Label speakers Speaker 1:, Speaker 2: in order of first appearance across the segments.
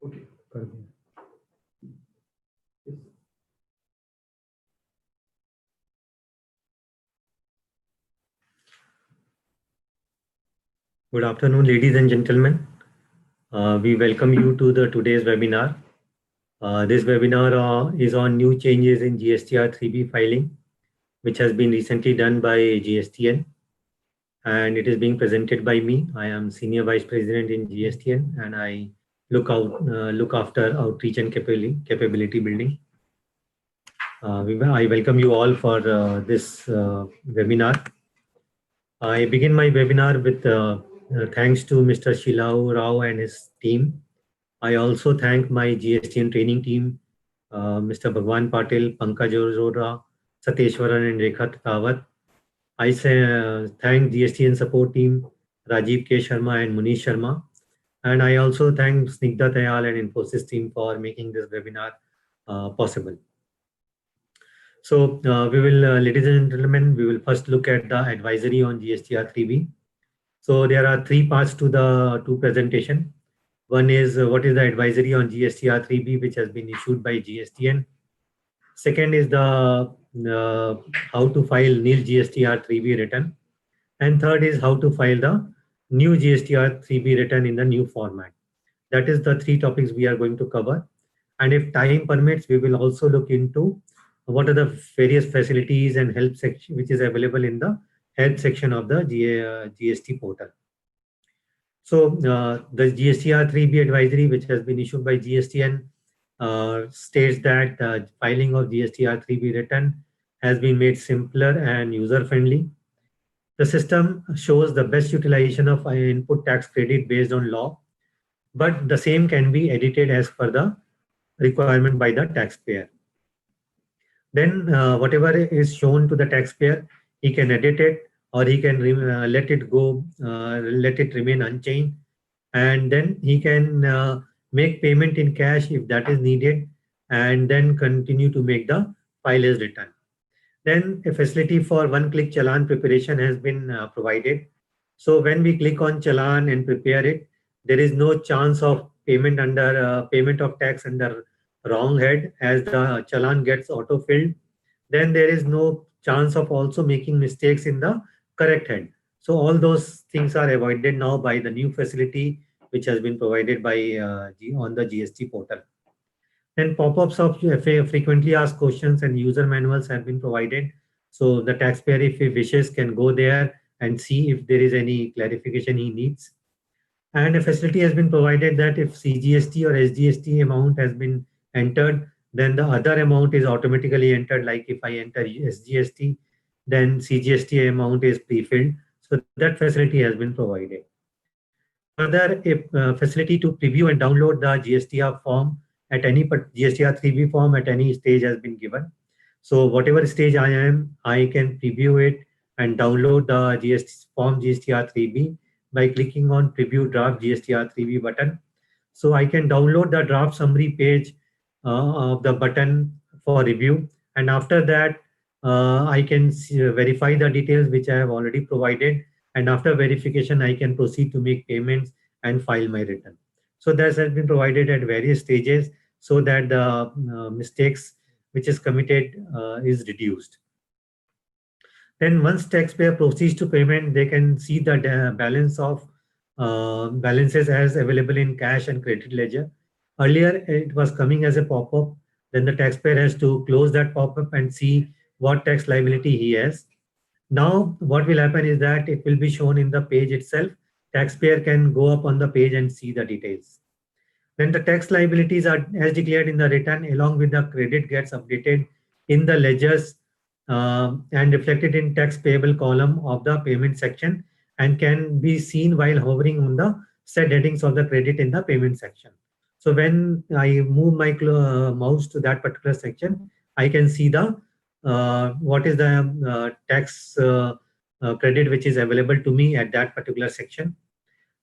Speaker 1: Okay कर दिया। Good afternoon, ladies and gentlemen. We welcome you to the today's webinar. This webinar is on new changes in GSTR 3B filing, which has been recently done by GSTN, and it is being presented by me. I am Senior Vice President in GSTN, and I look after outreach and capability building. I welcome you all for this webinar. I begin my webinar with thanks to Mr. Shilau Rao and his team. I also thank my GSTN training team, Mr. Bhagwan Patil, Pankaj Arora, Sateshwaran and Rekha Tatawat. I thank GSTN support team, Rajiv K. Sharma and Munish Sharma. And I also thank Snigdha Tayal and Infosys team for making this webinar possible. So we will, ladies and gentlemen, we will first look at the advisory on GSTR 3B. So there are three parts to the presentation. One is what is the advisory on GSTR 3B, which has been issued by GSTN. Second is the how to file nil GSTR 3B return. And third is how to file the new GSTR 3B return in the new format. That is the three topics we are going to cover. And if time permits, we will also look into what are the various facilities and help section which is available in the help section of the GST portal. So the GSTR 3B advisory, which has been issued by GSTN, states that filing of GSTR 3B return has been made simpler and user-friendly. The system shows the best utilization of input tax credit based on law, but the same can be edited as per the requirement by the taxpayer. Then whatever is shown to the taxpayer, he can edit it or he can let it go, let it remain unchanged. And then he can make payment in cash if that is needed, and then continue to make the file as return. Then a facility for one-click challan preparation has been provided. So when we click on challan and prepare it, there is no chance of payment under payment of tax under wrong head, as the challan gets auto-filled. Then there is no chance of also making mistakes in the correct head. So all those things are avoided now by the new facility which has been provided by on the GST portal. Then pop-ups of frequently asked questions and user manuals have been provided. So the taxpayer, if he wishes, can go there and see if there is any clarification he needs. And a facility has been provided that if CGST or SGST amount has been entered, then the other amount is automatically entered. Like if I enter SGST, then CGST amount is pre-filled. So that facility has been provided. Further, a facility to preview and download the GSTR form at any GSTR 3B form at any stage has been given. So whatever stage I am, I can preview it and download the GST form GSTR 3B by clicking on preview draft GSTR 3B button. So I can download the draft summary page of the button for review. And after that, I can verify the details which I have already provided. And after verification, I can proceed to make payments and file my return. So that has been provided at various stages so that the mistakes which is committed is reduced. Then once taxpayer proceeds to payment, they can see the balance of balances as available in cash and credit ledger. Earlier, it was coming as a pop-up. Then the taxpayer has to close that pop-up and see what tax liability he has. Now, what will happen is that it will be shown in the page itself. Taxpayer can go up on the page and see the details. Then the tax liabilities are as declared in the return along with the credit gets updated in the ledgers and reflected in tax payable column of the payment section and can be seen while hovering on the set headings of the credit in the payment section. So when I move my mouse to that particular section, I can see the what is the tax credit which is available to me at that particular section.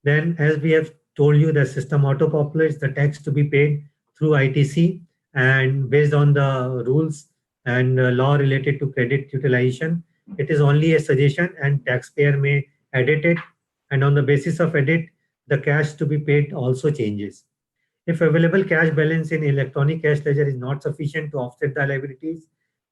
Speaker 1: Then as we have told you, the system auto-populates the tax to be paid through ITC, and based on the rules and law related to credit utilization, it is only a suggestion and taxpayer may edit it, and on the basis of edit, the cash to be paid also changes. If available cash balance in electronic cash ledger is not sufficient to offset the liabilities,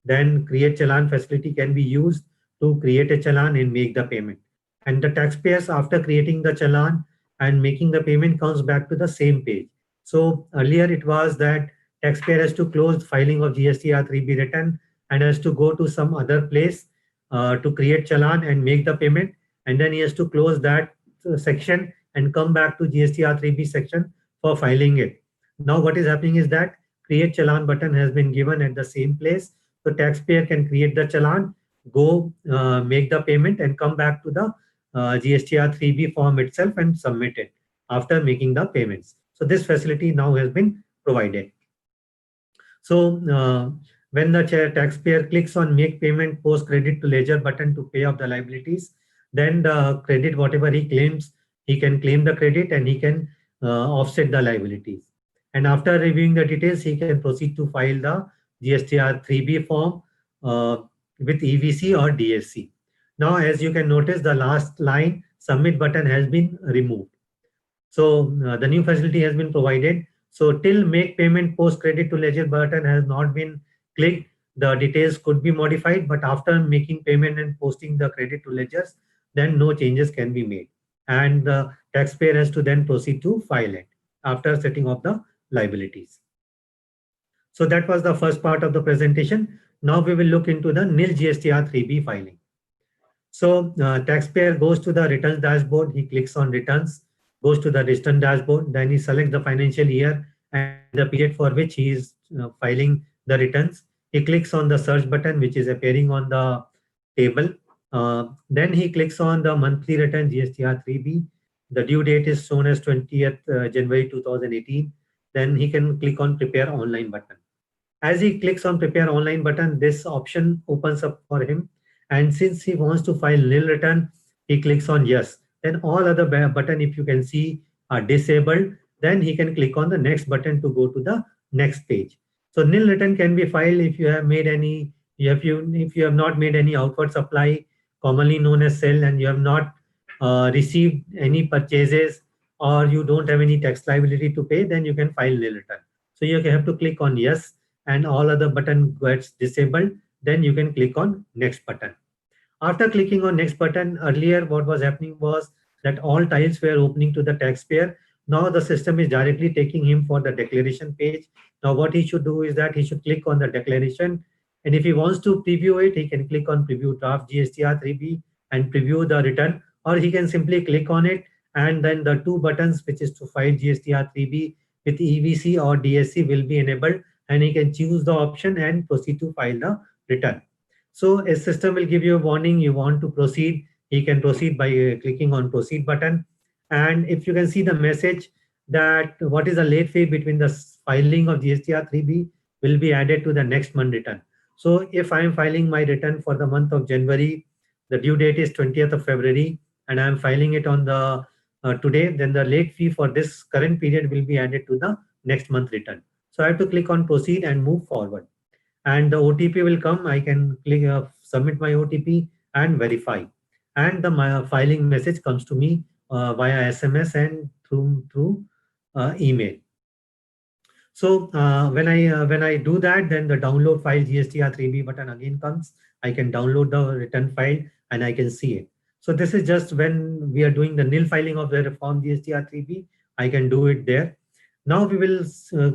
Speaker 1: then create challan facility can be used to create a challan and make the payment. And the taxpayers, after creating the challan and making the payment, comes back to the same page. So earlier it was that taxpayer has to close filing of GSTR 3B return and has to go to some other place to create challan and make the payment, and then he has to close that section and come back to GSTR 3B section for filing it. Now what is happening is that create challan button has been given at the same place. So taxpayer can create the challan, go make the payment and come back to the GSTR 3B form itself and submit it after making the payments. So this facility now has been provided. So when the taxpayer clicks on make payment post credit to ledger button to pay off the liabilities, then the credit, whatever he claims, he can claim the credit and he can offset the liabilities. And after reviewing the details, he can proceed to file the GSTR 3B form with EVC or DSC. Now, as you can notice, the last line submit button has been removed. So the new facility has been provided. So till make payment post credit to ledger button has not been clicked, the details could be modified, but after making payment and posting the credit to ledgers, then no changes can be made. And the taxpayer has to then proceed to file it after setting up the liabilities. So that was the first part of the presentation. Now we will look into the nil GSTR 3B filing. So taxpayer goes to the returns dashboard, he clicks on returns, goes to the return dashboard, then he selects the financial year and the period for which he is filing the returns. He clicks on the search button, which is appearing on the table. Then he clicks on the monthly return GSTR 3B. The due date is shown as 20th January 2018. Then he can click on prepare online button. As he clicks on prepare online button, this option opens up for him. And since he wants to file nil return, he clicks on yes. Then all other button, if you can see, are disabled. Then he can click on the next button to go to the next page. So nil return can be filed if you have made any, if you have not made any outward supply, commonly known as sell, and you have not received any purchases, or you don't have any tax liability to pay, then you can file nil return. So you have to click on yes, and all other button gets disabled. Then you can click on next button. After clicking on next button, earlier what was happening was that all tiles were opening to the taxpayer. Now the system is directly taking him for the declaration page. Now what he should do is that he should click on the declaration, and if he wants to preview it, he can click on preview draft GSTR 3B and preview the return, or he can simply click on it, and then the two buttons, which is to file GSTR 3B with EVC or DSC, will be enabled, and he can choose the option and proceed to file the return. So a system will give you a warning, you want to proceed, he can proceed by clicking on proceed button. And if you can see the message that what is the late fee between the filing of GSTR 3B will be added to the next month return. So if I am filing my return for the month of January, the due date is 20th of February, and I am filing it on the today, then the late fee for this current period will be added to the next month return. So I have to click on proceed and move forward. And the OTP will come. I can click submit my OTP and verify. And my filing message comes to me via SMS and through email. So when I do that, then the download file GSTR 3B button again comes. I can download the return file and I can see it. So this is just when we are doing the nil filing of the form GSTR 3B, I can do it there. Now we will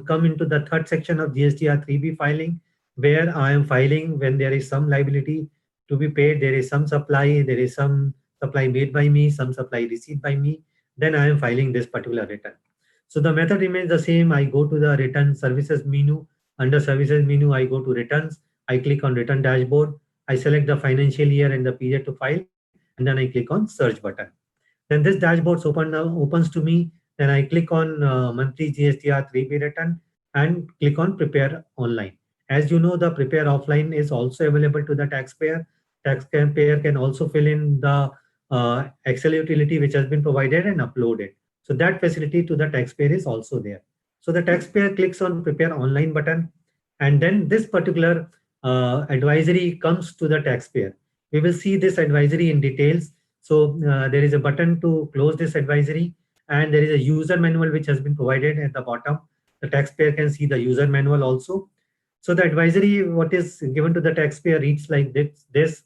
Speaker 1: come into the third section of GSTR 3B filing, where I am filing when there is some liability to be paid, there is some supply, there is some supply made by me, some supply received by me, then I am filing this particular return. So the method remains the same. I go to the return services menu. Under services menu, I go to returns. I click on return dashboard. I select the financial year and the period to file, and then I click on search button. Then this dashboard opens to me. Then I click on monthly GSTR 3B return and click on prepare online. As you know, the prepare offline is also available to the taxpayer. Taxpayer can also fill in the Excel utility which has been provided and upload it. So that facility to the taxpayer is also there. So the taxpayer clicks on prepare online button, and then this particular advisory comes to the taxpayer. We will see this advisory in details. So there is a button to close this advisory, and there is a user manual which has been provided at the bottom. The taxpayer can see the user manual also. So the advisory what is given to the taxpayer reads like this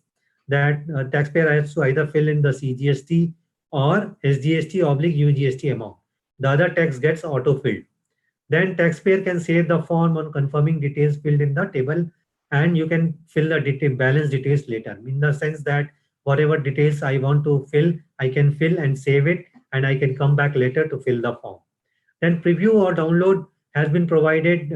Speaker 1: that taxpayer has to either fill in the CGST or SGST oblique UGST amount. The other tax gets auto-filled. Then taxpayer can save the form on confirming details filled in the table, and you can fill the balance details later. In the sense that whatever details I want to fill, I can fill and save it, and I can come back later to fill the form. Then preview or download has been provided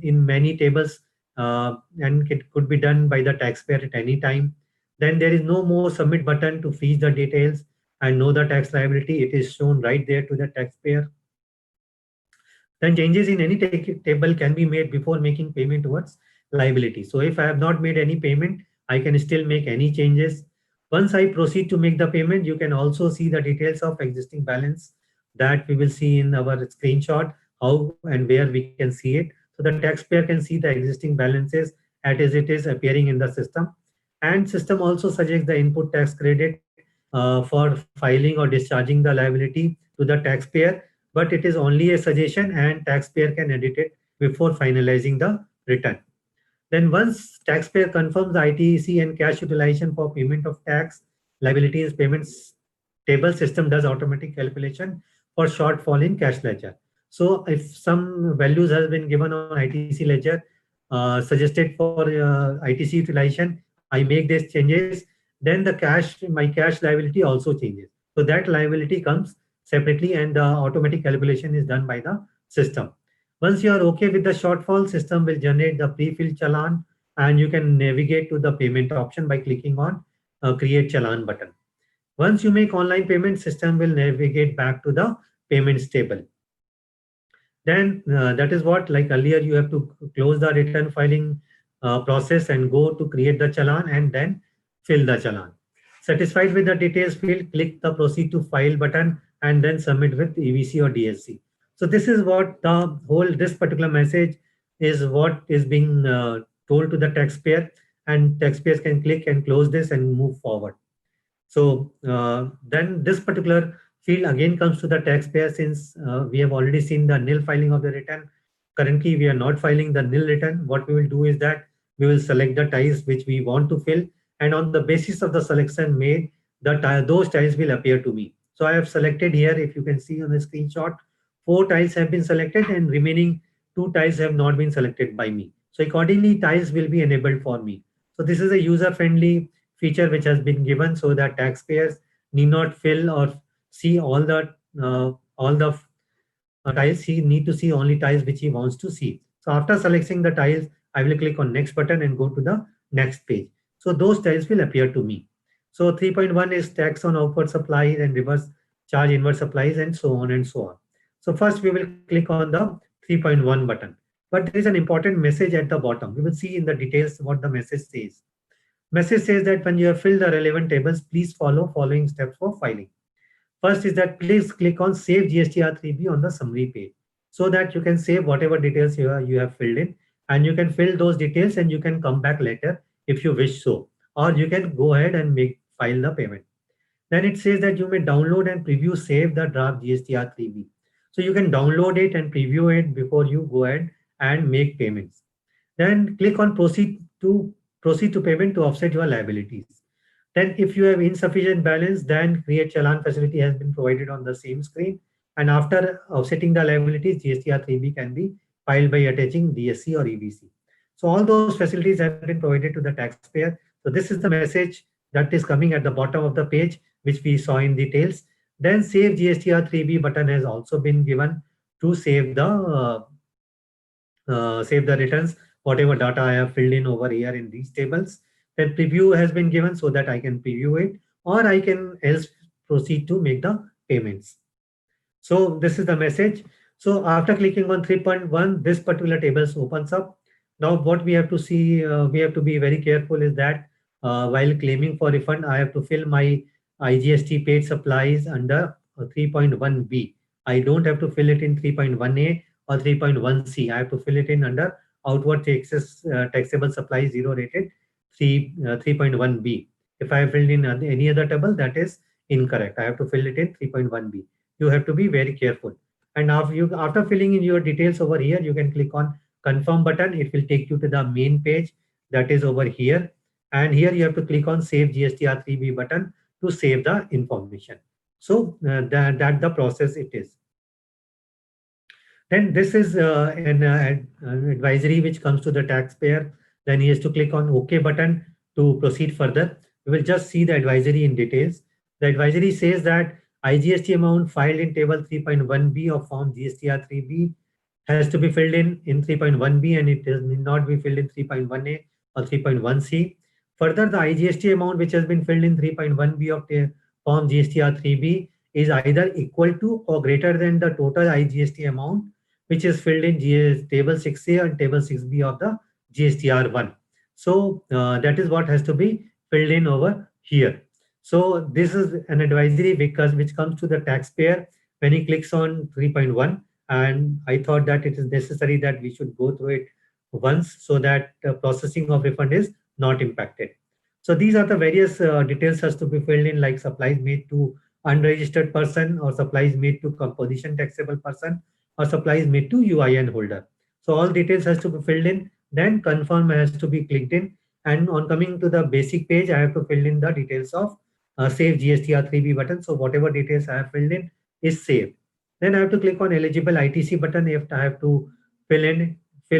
Speaker 1: in many tables, and it could be done by the taxpayer at any time. Then there is no more submit button to freeze the details and know the tax liability. It is shown right there to the taxpayer. Then changes in any table can be made before making payment towards liability. So if I have not made any payment, I can still make any changes. Once I proceed to make the payment, you can also see the details of existing balance that we will see in our screenshot, how and where we can see it. So the taxpayer can see the existing balances as it is appearing in the system. And system also suggests the input tax credit for filing or discharging the liability to the taxpayer, but it is only a suggestion and taxpayer can edit it before finalizing the return. Then once taxpayer confirms the ITC and cash utilization for payment of tax liabilities payments table, system does automatic calculation for shortfall in cash ledger. So if some values has been given on ITC ledger suggested for ITC utilization, I make these changes, then my cash liability also changes. So that liability comes separately and the automatic calculation is done by the system. Once you are okay with the shortfall, system will generate the pre-filled challan and you can navigate to the payment option by clicking on create challan button. Once you make online payment, system will navigate back to the payments table. Then that is what, like earlier, you have to close the return filing process and go to create the challan and then fill the challan. Satisfied with the details field, click the proceed to file button and then submit with EVC or DSC. So this is what this particular message is what is being told to the taxpayer, and taxpayers can click and close this and move forward. So then this particular field again comes to the taxpayer, since we have already seen the nil filing of the return. Currently, we are not filing the nil return. What we will do is that we will select the tiles which we want to fill, and on the basis of the selection made, those tiles will appear to me. So I have selected here, if you can see on the screenshot, 4 tiles have been selected and remaining 2 tiles have not been selected by me. So accordingly, tiles will be enabled for me. So this is a user-friendly feature which has been given so that taxpayers need not fill or see all the tiles. He need to see only tiles which he wants to see. So after selecting the tiles, I will click on next button and go to the next page. So those tiles will appear to me. So 3.1 is tax on outward supplies and reverse charge inward supplies and so on and so on. So first we will click on the 3.1 button. But there is an important message at the bottom. We will see in the details what the message says. Message says that when you have filled the relevant tables, please follow following steps for filing. First is that please click on Save GSTR3B on the summary page so that you can save whatever details you have filled in, and you can fill those details and you can come back later if you wish so, or you can go ahead and file the payment. Then it says that you may download and preview save the draft GSTR3B. So you can download it and preview it before you go ahead and make payments. Then click on proceed to payment to offset your liabilities. Then if you have insufficient balance, then create challan facility has been provided on the same screen. And after offsetting the liabilities, GSTR3B can be filed by attaching DSC or EBC. So all those facilities have been provided to the taxpayer. So this is the message that is coming at the bottom of the page, which we saw in details. Then save GSTR3B button has also been given to save the returns, whatever data I have filled in over here in these tables. Then preview has been given so that I can preview it, or I can else proceed to make the payments. So this is the message. So after clicking on 3.1, this particular table opens up. Now what we have to see, we have to be very careful is that while claiming for refund, I have to fill my IGST paid supplies under 3.1B. I don't have to fill it in 3.1A or 3.1C. I have to fill it in under outward taxable supplies 0 rated 3.1B. If I have filled in any other table, that is incorrect. I have to fill it in 3.1B. You have to be very careful. And after filling in your details over here, you can click on confirm button. It will take you to the main page that is over here. And here you have to click on save GSTR3B button to save the information. So that the process it is. Then this is an advisory which comes to the taxpayer. Then he has to click on OK button to proceed further. We will just see the advisory in details. The advisory says that IGST amount filed in table 3.1b of form GSTR3B has to be filled in 3.1b, and it need not be filled in 3.1a or 3.1c. Further, the IGST amount which has been filled in 3.1b of form GSTR3B is either equal to or greater than the total IGST amount which is filled in table 6A and table 6B of the GSTR1. So that is what has to be filled in over here. So this is an advisory because which comes to the taxpayer when he clicks on 3.1, and I thought that it is necessary that we should go through it once so that processing of refund is not impacted. So these are the various details has to be filled in, like supplies made to unregistered person, or supplies made to composition taxable person, or supplies made to UIN holder. So all details has to be filled in, then confirm has to be clicked in, and on coming to the basic page, I have to fill in the details of save GSTR3B button. So whatever details I have filled in is saved. Then I have to click on eligible ITC button if I have to fill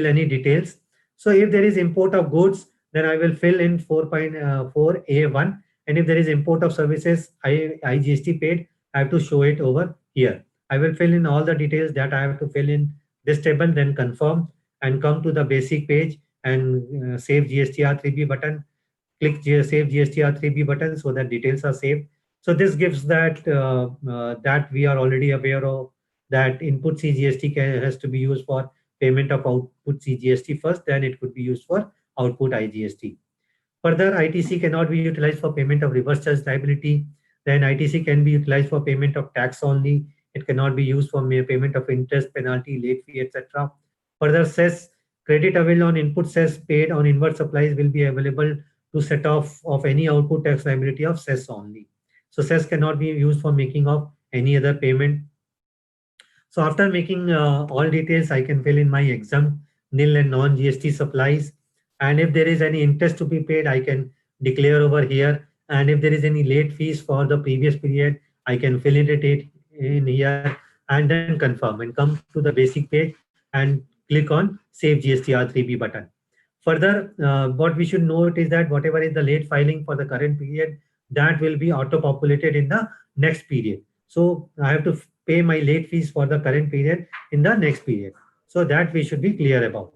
Speaker 1: any details. So if there is import of goods, then I will fill in 4.4A1, and if there is import of services IGST paid, I have to show it over here. I will fill in all the details that I have to fill in this table, then confirm and come to the basic page and save GSTR3B button. Click save GSTR3B button so that details are saved. So this gives that that we are already aware of, that input CGST has to be used for payment of output CGST first, then it could be used for output IGST. Further, ITC cannot be utilized for payment of reverse charge liability. Then ITC can be utilized for payment of tax only. It cannot be used for payment of interest, penalty, late fee, etc. Further, cess credit available on input cess paid on inward supplies will be available to set off of any output tax liability of cess only. So cess cannot be used for making of any other payment. So after making all details, I can fill in my exempt, nil and non-GST supplies. And if there is any interest to be paid, I can declare over here. And if there is any late fees for the previous period, I can fill in it in here and then confirm and come to the basic page and click on Save GSTR3B button. Further, what we should note is that whatever is the late filing for the current period, that will be auto-populated in the next period. So I have to pay my late fees for the current period in the next period. So that we should be clear about.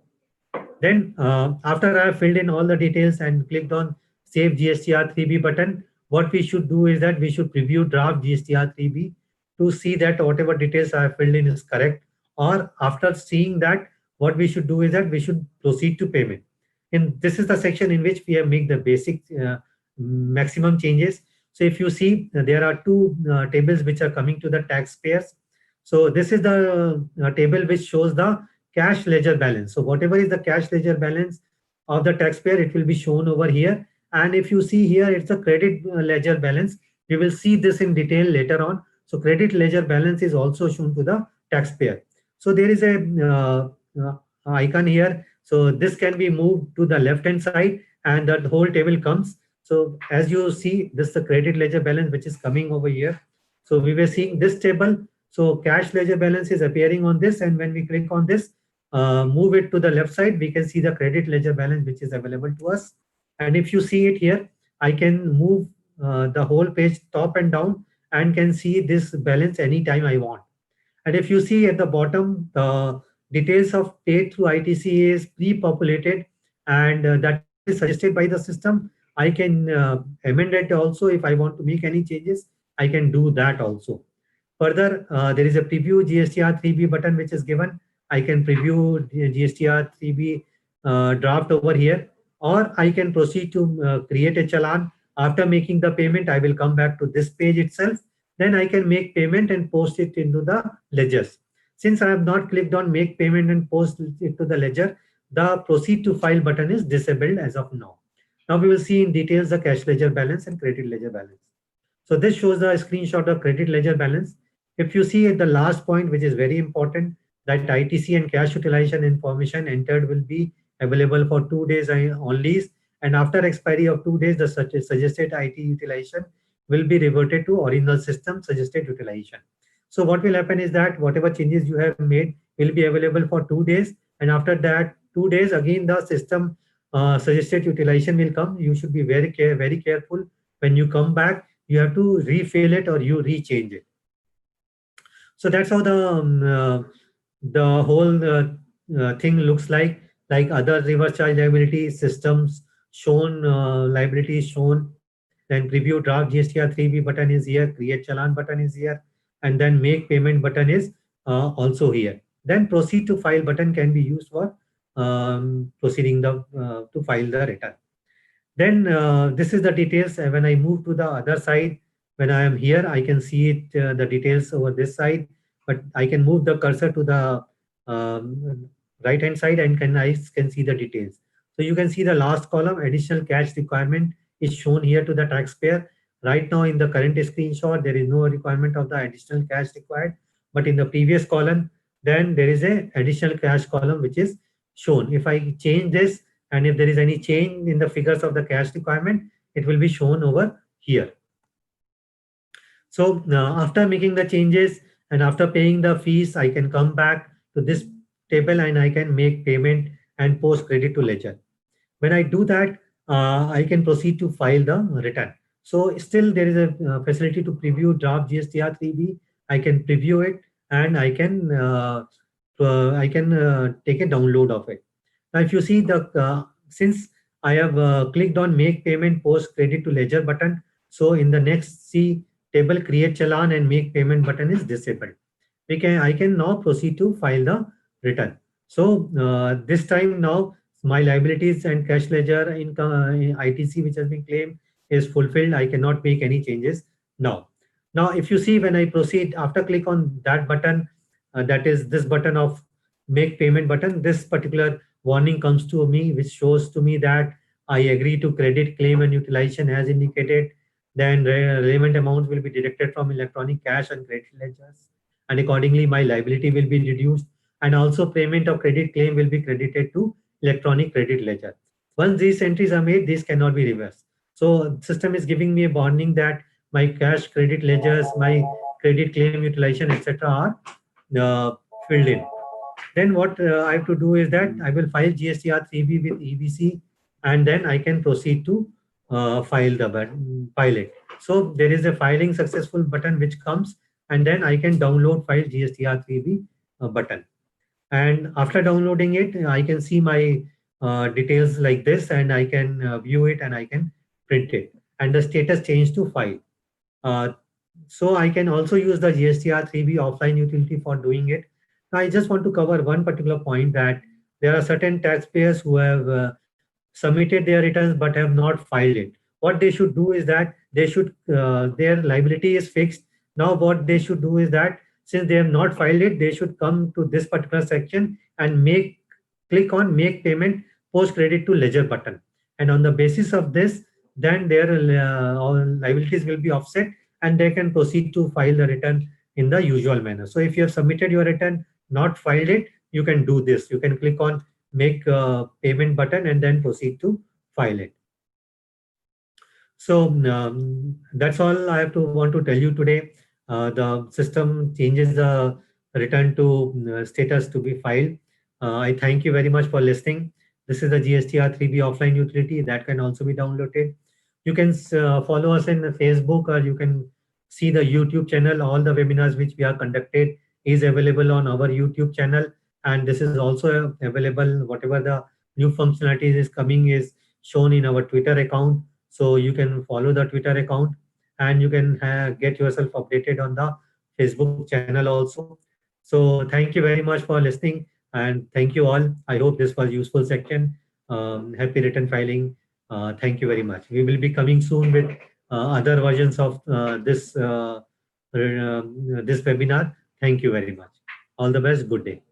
Speaker 1: Then after I have filled in all the details and clicked on Save GSTR3B button, what we should do is that we should preview draft GSTR3B to see that whatever details I have filled in is correct. Or after seeing that, what we should do is that we should proceed to payment. And this is the section in which we have made the basic maximum changes. So if you see, there are two tables which are coming to the taxpayers. So this is the table which shows the cash ledger balance. So whatever is the cash ledger balance of the taxpayer, it will be shown over here. And if you see here, it's a credit ledger balance. We will see this in detail later on. So credit ledger balance is also shown to the taxpayer. So there is a icon here. So this can be moved to the left hand side and the whole table comes. So as you see, this is the credit ledger balance which is coming over here. So we were seeing this table. So cash ledger balance is appearing on this, and when we click on this, move it to the left side, we can see the credit ledger balance which is available to us. And if you see it here, I can move the whole page top and down and can see this balance anytime I want. And if you see at the bottom, the details of paid through ITC is pre-populated, and that is suggested by the system. I can amend it also. If I want to make any changes, I can do that also. Further, there is a preview GSTR3B button which is given. I can preview GSTR3B draft over here, or I can proceed to create a challan. After making the payment, I will come back to this page itself. Then I can make payment and post it into the ledgers. Since I have not clicked on make payment and post it to the ledger, the proceed to file button is disabled as of now. Now we will see in details the cash ledger balance and credit ledger balance. So this shows the screenshot of credit ledger balance. If you see at the last point, which is very important, that ITC and cash utilization information entered will be available for 2 days only, and after expiry of 2 days, the suggested IT utilization will be reverted to original system suggested utilization. So what will happen is that whatever changes you have made will be available for 2 days, and after that 2 days again the system suggested utilization will come. You should be very careful when you come back. You have to refill it or you rechange it. So that's how the whole thing looks like. Like other reverse charge liability systems shown, liabilities shown, then preview draft GSTR 3B button is here, create challan button is here, and then make payment button is also here. Then proceed to file button can be used for proceeding to file the return. Then this is the details. When I move to the other side, when I am here, I can see it, the details over this side, but I can move the cursor to the right hand side and I can see the details. So you can see the last column, additional cash requirement is shown here to the taxpayer. Right now in the current screenshot, there is no requirement of the additional cash required, but in the previous column, then there is a additional cash column which is shown. If I change this, and if there is any change in the figures of the cash requirement, it will be shown over here. So after making the changes and after paying the fees, I can come back to this table and I can make payment and post credit to ledger. When I do that, I can proceed to file the return. So still there is a facility to preview draft GSTR 3B. I can preview it and I can take a download of it. Now, if you see the since I have clicked on make payment post credit to ledger button, so in the next C table create challan and make payment button is disabled. I can now proceed to file the return. So this time now my liabilities and cash ledger income ITC which has been claimed is fulfilled. I cannot make any changes now. Now, if you see when I proceed after click on that button, that is this button of make payment button, this particular warning comes to me which shows to me that I agree to credit claim and utilization as indicated. Then relevant amounts will be deducted from electronic cash and credit ledgers, and accordingly my liability will be reduced, and also payment of credit claim will be credited to electronic credit ledger. Once these entries are made, these cannot be reversed. So system is giving me a warning that my cash credit ledgers, my credit claim utilization, etc. are filled in. Then what I have to do is that I will file GSTR 3B with EBC, and then I can proceed to file it. So there is a filing successful button which comes, and then I can download file GSTR 3B button. And after downloading it, I can see my details like this, and I can view it and I can print it. And the status changed to file. So I can also use the GSTR 3B offline utility for doing it. Now, I just want to cover one particular point that there are certain taxpayers who have submitted their returns but have not filed it. What they should do is that they should their liability is fixed. Now what they should do is that since they have not filed it, they should come to this particular section and click on make payment post credit to ledger button. And on the basis of this, then their liabilities will be offset and they can proceed to file the return in the usual manner. So if you have submitted your return, not filed it, you can do this. You can click on make payment button and then proceed to file it. So that's all I want to tell you today. The system changes the return to status to be filed. I thank you very much for listening. This is the GSTR 3B offline utility that can also be downloaded. You can follow us in Facebook, or you can see the YouTube channel. All the webinars which we are conducted is available on our YouTube channel. And this is also available, whatever the new functionalities is coming is shown in our Twitter account. So you can follow the Twitter account and you can get yourself updated on the Facebook channel also. So thank you very much for listening and thank you all. I hope this was useful section. Happy return filing. Thank you very much. We will be coming soon with other versions of this webinar. Thank you very much. All the best. Good day.